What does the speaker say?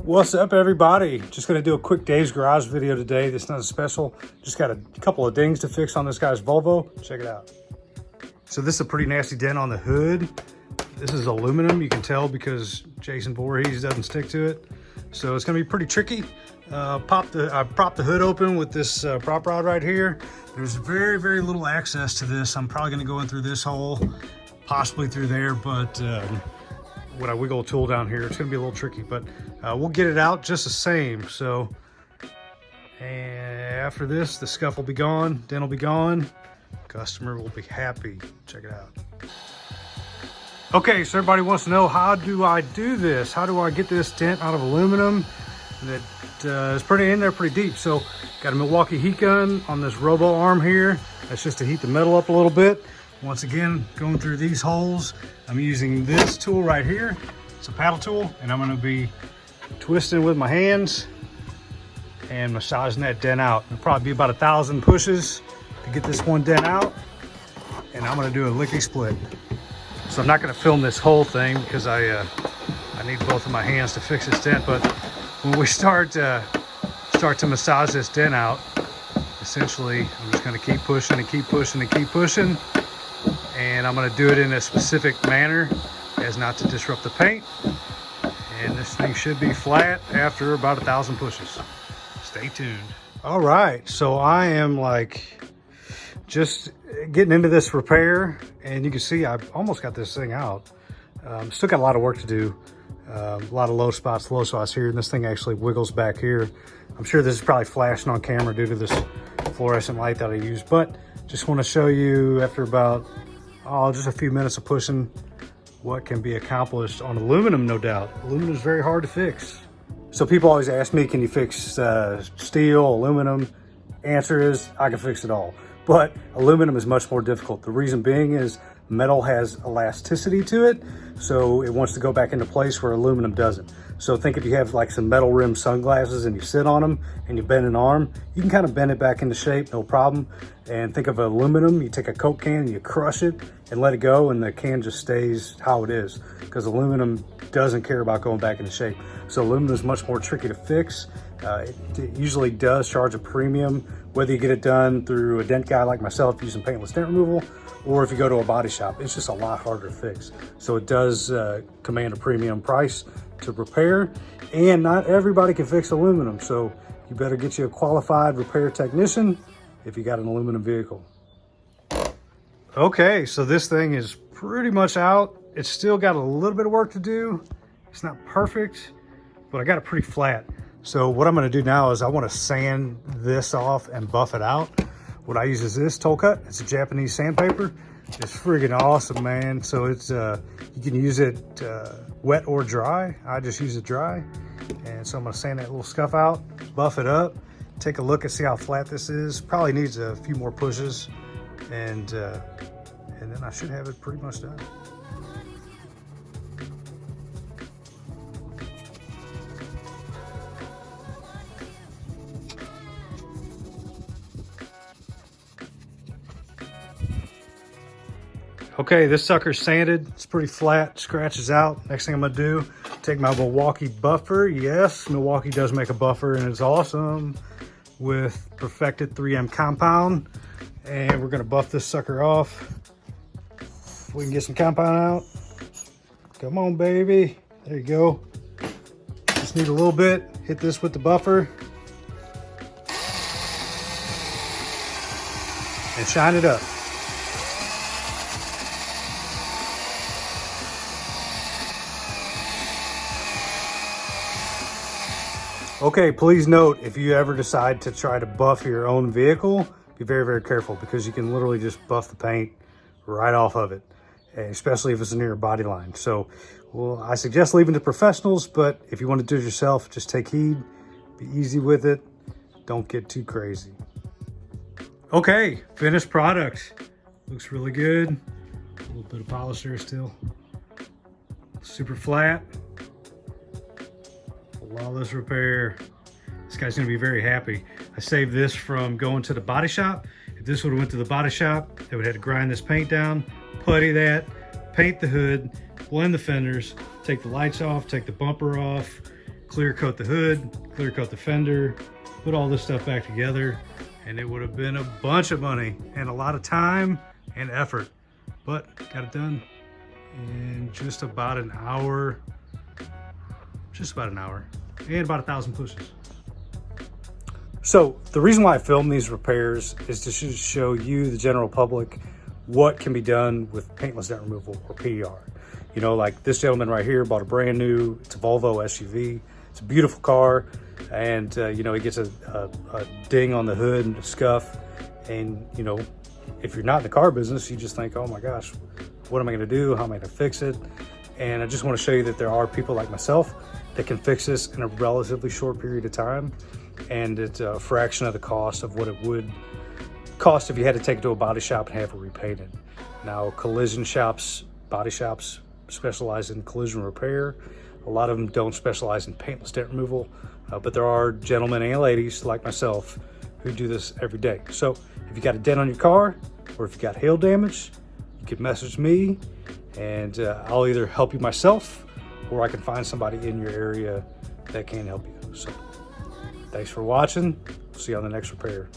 What's up, everybody? Just gonna do a quick Dave's Garage video today. This is not a special. Just got a couple of dings to fix on this guy's Volvo. Check it out. So this is a pretty nasty dent on the hood. This is aluminum, you can tell because Jason Voorhees doesn't stick to it. So it's gonna be pretty tricky. I propped the hood open with this prop rod right here. There's very, very little access to this. I'm probably gonna go in through this hole, possibly through there, but when I wiggle a tool down here, it's gonna be a little tricky, but we'll get it out just the same. So, and after this, the scuff will be gone, dent will be gone, customer will be happy. Check it out. Okay, so everybody wants to know, how do I do this? How do I get this dent out of aluminum that is pretty in there, pretty deep? So, got a Milwaukee heat gun on this robo arm here. That's just to heat the metal up a little bit. Once again, going through these holes, I'm using this tool right here. It's a paddle tool, and I'm gonna be twisting with my hands and massaging that dent out. It'll probably be about 1,000 pushes to get this one dent out, and I'm gonna do a lickety split. So I'm not gonna film this whole thing because I need both of my hands to fix this dent, but when we start to massage this dent out, essentially, I'm just gonna keep pushing and keep pushing and keep pushing. And I'm gonna do it in a specific manner as not to disrupt the paint. And this thing should be flat after about 1,000 pushes. Stay tuned. All right, so I am like just getting into this repair, and you can see I've almost got this thing out. Still got a lot of work to do. A lot of low spots here, and this thing actually wiggles back here. I'm sure this is probably flashing on camera due to this fluorescent light that I use, but just want to show you after about just a few minutes of pushing what can be accomplished on aluminum, no doubt. Aluminum is very hard to fix. So people always ask me, can you fix steel, aluminum? Answer is, I can fix it all. But aluminum is much more difficult. The reason being is metal has elasticity to it, so it wants to go back into place where aluminum doesn't. So think if you have like some metal rimmed sunglasses and you sit on them and you bend an arm, you can kind of bend it back into shape, no problem. And think of aluminum, you take a Coke can and you crush it and let it go, and the can just stays how it is, because aluminum doesn't care about going back into shape. So aluminum is much more tricky to fix. It usually does charge a premium, whether you get it done through a dent guy like myself using paintless dent removal, or if you go to a body shop. It's just a lot harder to fix. So it does command a premium price to repair, and not everybody can fix aluminum. So you better get you a qualified repair technician if you got an aluminum vehicle. Okay, so this thing is pretty much out. It's still got a little bit of work to do. It's not perfect, but I got it pretty flat. So what I'm gonna do now is I wanna sand this off and buff it out. What I use is this toll cut. It's a Japanese sandpaper. It's friggin' awesome, man. So it's you can use it wet or dry. I just use it dry. And so I'm gonna sand that little scuff out, buff it up, take a look and see how flat this is. Probably needs a few more pushes, and then I should have it pretty much done. Okay, this sucker's sanded. It's pretty flat, scratches out. Next thing I'm gonna do, take my Milwaukee buffer. Yes, Milwaukee does make a buffer, and it's awesome, with perfected 3M compound. And we're gonna buff this sucker off. We can get some compound out. Come on, baby. There you go. Just need a little bit. Hit this with the buffer. And shine it up. Okay, please note, if you ever decide to try to buff your own vehicle, be very, very careful, because you can literally just buff the paint right off of it, especially if it's near your body line. So, well, I suggest leaving it to professionals, but if you want to do it yourself, just take heed, be easy with it, don't get too crazy. Okay, finished product. Looks really good. A little bit of polish there still. Super flat. Flawless repair. This guy's gonna be very happy. I saved this from going to the body shop. If this would have went to the body shop, they would have had to grind this paint down, putty that, paint the hood, blend the fenders, take the lights off, take the bumper off, clear coat the hood, clear coat the fender, put all this stuff back together, and it would have been a bunch of money and a lot of time and effort, but got it done in just about an hour, and about 1,000 pushes. So the reason why I film these repairs is to show you, the general public, what can be done with paintless dent removal, or PDR. You know, like this gentleman right here bought a brand new, it's a Volvo SUV. It's a beautiful car. And, you know, he gets a ding on the hood and a scuff. And, you know, if you're not in the car business, you just think, oh my gosh, what am I gonna do? How am I gonna fix it? And I just wanna show you that there are people like myself that can fix this in a relatively short period of time. And it's a fraction of the cost of what it would cost if you had to take it to a body shop and have it repainted. Now, collision shops, body shops specialize in collision repair. A lot of them don't specialize in paintless dent removal, but there are gentlemen and ladies like myself who do this every day. So if you got a dent on your car, or if you got hail damage, you can message me, and I'll either help you myself, or I can find somebody in your area that can help you. So thanks for watching. See you on the next repair.